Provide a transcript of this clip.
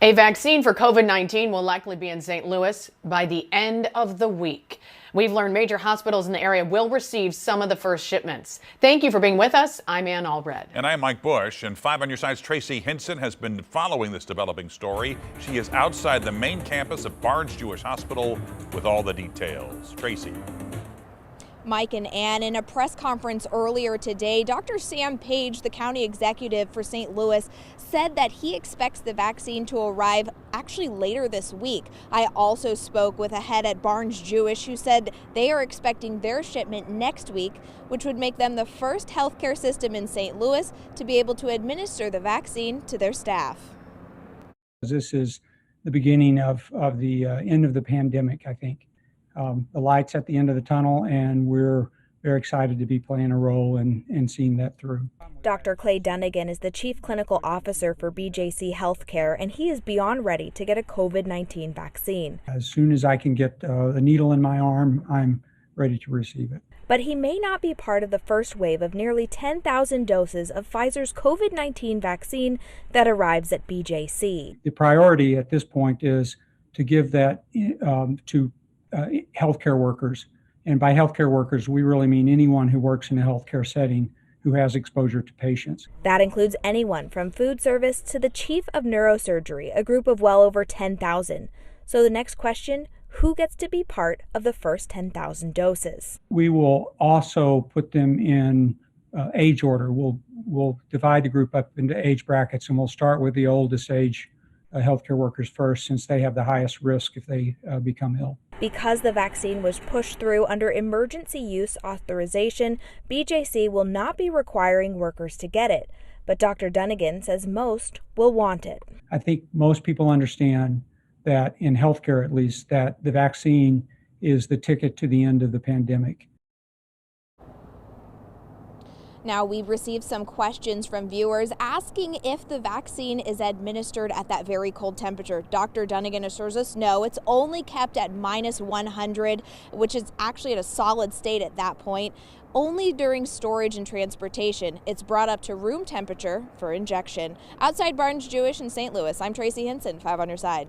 A vaccine for COVID-19 will likely be in St. Louis by the end of the week. We've learned major hospitals in the area will receive some of the first shipments. Thank you for being with us. I'm Ann Allred. And I'm Mike Bush. And 5 on your side's Tracy Hinson has been following this developing story. She is outside the main campus of Barnes Jewish Hospital with all the details. Tracy. Mike and Ann, in a press conference earlier today, Dr. Sam Page, the county executive for St. Louis, said that he expects the vaccine to arrive actually later this week. I also spoke with a head at Barnes Jewish who said they are expecting their shipment next week, which would make them the first healthcare system in St. Louis to be able to administer the vaccine to their staff. This is the beginning of the end of the pandemic, I think. The light's at the end of the tunnel, and we're very excited to be playing a role in seeing that through. Dr. Clay Dunagan is the Chief Clinical Officer for BJC HealthCare, and he is beyond ready to get a COVID-19 vaccine. As soon as I can get a needle in my arm, I'm ready to receive it. But he may not be part of the first wave of nearly 10,000 doses of Pfizer's COVID-19 vaccine that arrives at BJC. The priority at this point is to give that to healthcare workers. And by healthcare workers, we really mean anyone who works in a healthcare setting who has exposure to patients. That includes anyone from food service to the chief of neurosurgery, a group of well over 10,000. So the next question, who gets to be part of the first 10,000 doses? We will also put them in age order. We'll divide the group up into age brackets, and we'll start with the oldest age healthcare workers first, since they have the highest risk if they become ill. Because the vaccine was pushed through under emergency use authorization, BJC will not be requiring workers to get it. But Dr. Dunagan says most will want it. I think most people understand that, in healthcare at least, that the vaccine is the ticket to the end of the pandemic. Now, we've received some questions from viewers asking if the vaccine is administered at that very cold temperature. Dr. Dunagan assures us no, it's only kept at -100, which is actually at a solid state at that point. Only during storage and transportation, it's brought up to room temperature for injection. Outside Barnes Jewish in St. Louis, I'm Tracy Hinson, 5 on your side.